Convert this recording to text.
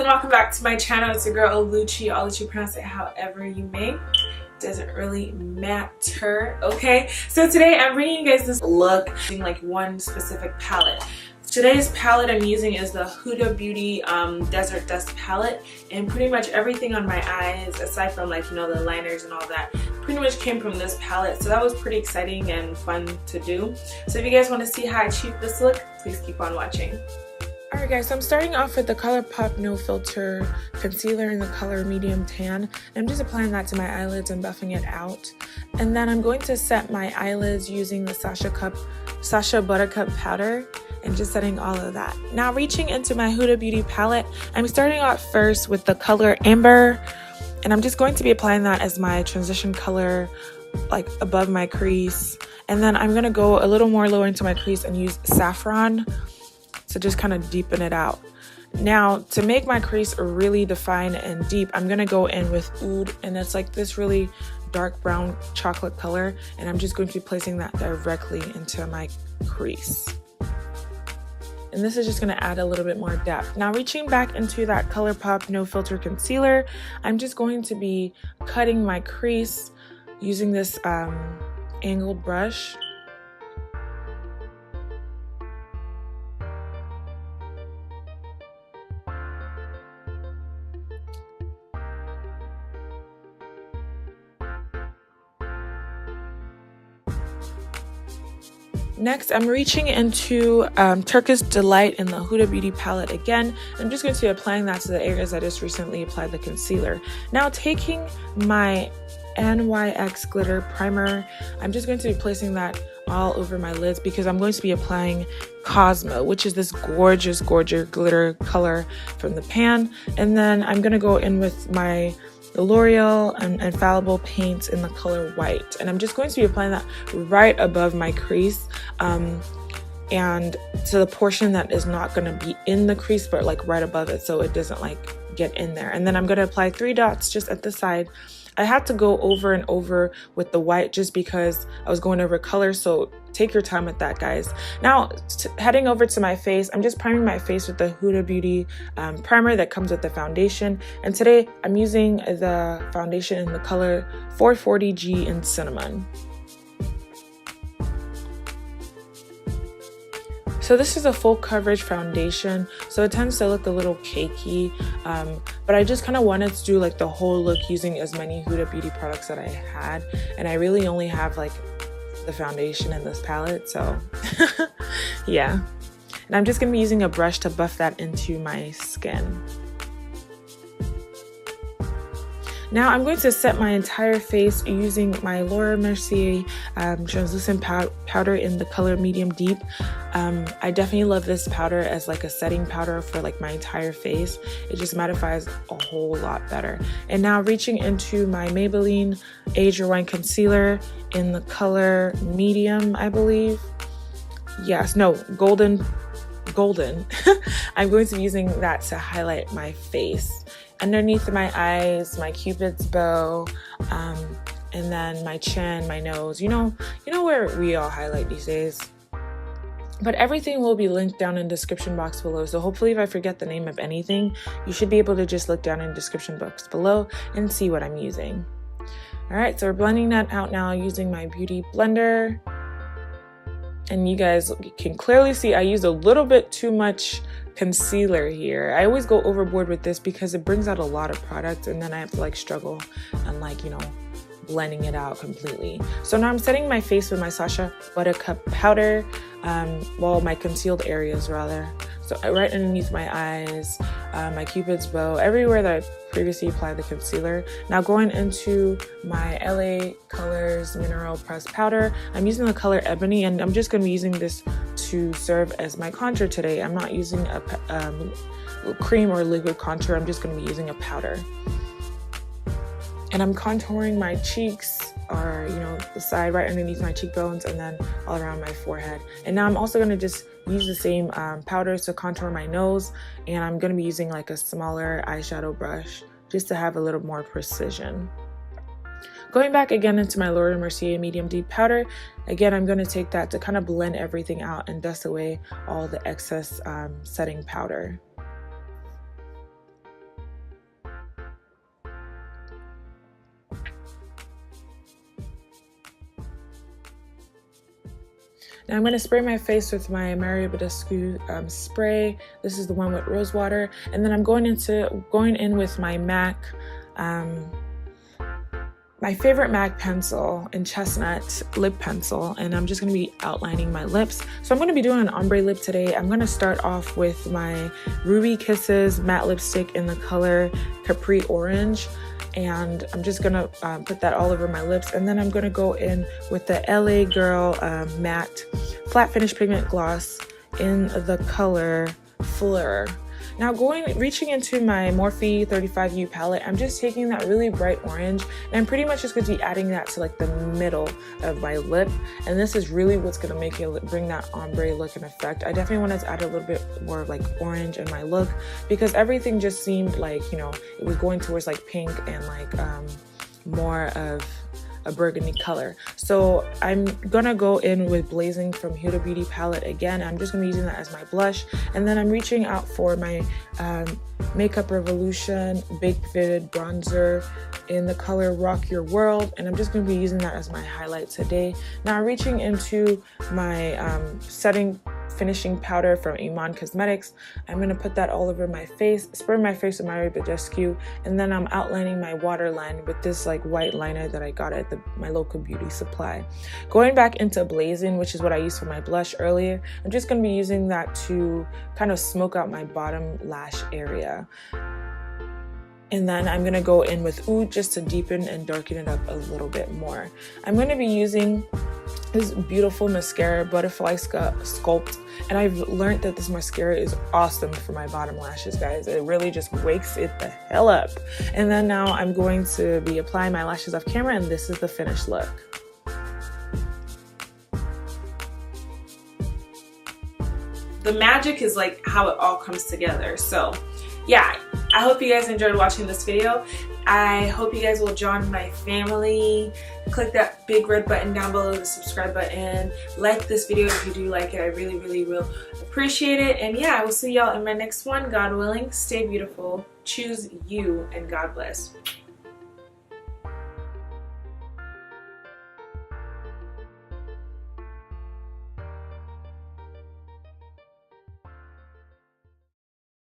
and welcome back to my channel. It's your girl Oluchi, pronounce it however you may. Doesn't really matter, okay? So today I'm bringing you guys this look using like one specific palette. Today's palette I'm using is the Huda Beauty Desert Dusk palette, and pretty much everything on my eyes, aside from like, you know, the liners and all that, pretty much came from this palette. So that was pretty exciting and fun to do. So if you guys want to see how I achieved this look, please keep on watching. Alright guys, so I'm starting off with the ColourPop No Filter Concealer in the color Medium Tan. I'm just applying that to my eyelids and buffing it out. And then I'm going to set my eyelids using the Sacha Buttercup powder and just setting all of that. Now reaching into my Huda Beauty palette, I'm starting off first with the color Amber. And I'm just going to be applying that as my transition color, like above my crease. And then I'm going to go a little more lower into my crease and use Saffron. So just kind of deepen it out. Now to make my crease really defined and deep, I'm gonna go in with Oud, and it's like this really dark brown chocolate color, and I'm just going to be placing that directly into my crease. And this is just gonna add a little bit more depth. Now reaching back into that ColourPop No Filter Concealer, I'm just going to be cutting my crease using this angled brush. Next, I'm reaching into Turkish Delight in the Huda Beauty palette again. I'm just going to be applying that to the areas I just recently applied the concealer. Now taking my NYX glitter primer, I'm just going to be placing that all over my lids because I'm going to be applying Cosmo, which is this gorgeous glitter color from the pan. And then I'm going to go in with my L'Oreal and Infallible paints in the color White, and I'm just going to be applying that right above my crease and to the portion that is not going to be in the crease but like right above it, so it doesn't like get in there. And then I'm going to apply 3 dots just at the side. I had to go over and over with the white just because I was going over color, so take your time with that, guys. Now heading over to my face, I'm just priming my face with the Huda Beauty primer that comes with the foundation, and today I'm using the foundation in the color 440G in Cinnamon. So this is a full coverage foundation, so it tends to look a little cakey, but I just kind of wanted to do like the whole look using as many Huda Beauty products that I had, and I really only have like the foundation in this palette, so yeah. And I'm just gonna be using a brush to buff that into my skin. Now I'm going to set my entire face using my Laura Mercier translucent powder in the color Medium Deep. I definitely love this powder as like a setting powder for like my entire face. It just mattifies a whole lot better. And now reaching into my Maybelline Age Rewind concealer in the color Medium, I believe. Yes, no, golden. I'm going to be using that to highlight my face. Underneath my eyes, my Cupid's bow, and then my chin, my nose, you know where we all highlight these days. But everything will be linked down in the description box below, so hopefully if I forget the name of anything, you should be able to just look down in the description box below and see what I'm using. Alright, so we're blending that out now using my beauty blender. And you guys can clearly see I used a little bit too much concealer here. I always go overboard with this because it brings out a lot of product, and then I have to like struggle and like, you know, blending it out completely. So now I'm setting my face with my Sacha Buttercup powder, my concealed areas rather. So right underneath my eyes, my Cupid's bow, everywhere that I previously applied the concealer. Now going into my LA Colors Mineral Pressed Powder, I'm using the color Ebony, and I'm just going to be using this to serve as my contour today. I'm not using a cream or liquid contour, I'm just going to be using a powder. And I'm contouring my cheeks, or you know, the side right underneath my cheekbones, and then all around my forehead. And now I'm also going to just use the same powder to contour my nose, and I'm going to be using like a smaller eyeshadow brush just to have a little more precision. Going back again into my Laura Mercier Medium Deep powder, again I'm going to take that to kind of blend everything out and dust away all the excess setting powder. Now I'm going to spray my face with my Mario Badescu spray. This is the one with rose water, and then I'm going in with my MAC, my favorite MAC pencil in Chestnut lip pencil, and I'm just going to be outlining my lips. So I'm going to be doing an ombre lip today. I'm going to start off with my Ruby Kisses matte lipstick in the color Capri Orange, and I'm just going to put that all over my lips, and then I'm going to go in with the LA Girl matte flat finish pigment gloss in the color Fleur. Now reaching into my Morphe 35U palette, I'm just taking that really bright orange, and I'm pretty much just going to be adding that to like the middle of my lip, and this is really what's going to make it bring that ombre look and effect. I definitely wanted to add a little bit more of like orange in my look, because everything just seemed like, you know, it was going towards like pink and like more of a burgundy color. So I'm gonna go in with Blazing from Huda Beauty palette again. I'm just gonna be using that as my blush, and then I'm reaching out for my Makeup Revolution Big Fitted Bronzer in the color Rock Your World, and I'm just going to be using that as my highlight today. Now reaching into my setting finishing powder from Iman Cosmetics, I'm going to put that all over my face, spray my face with Mario Badescu, and then I'm outlining my waterline with this like white liner that I got at my local beauty supply. Going back into Blazing, which is what I used for my blush earlier, I'm just going to be using that to kind of smoke out my bottom lash area. And then I'm going to go in with Oud just to deepen and darken it up a little bit more. I'm going to be using this beautiful mascara, Butterfly Sculpt, and I've learned that this mascara is awesome for my bottom lashes, guys. It really just wakes it the hell up. And then now I'm going to be applying my lashes off camera, and this is the finished look. The magic is like how it all comes together. So yeah, I hope you guys enjoyed watching this video. I hope you guys will join my family. Click that big red button down below, the subscribe button. Like this video if you do like it. I really, really will appreciate it. And yeah, I will see y'all in my next one. God willing, stay beautiful, choose you, and God bless.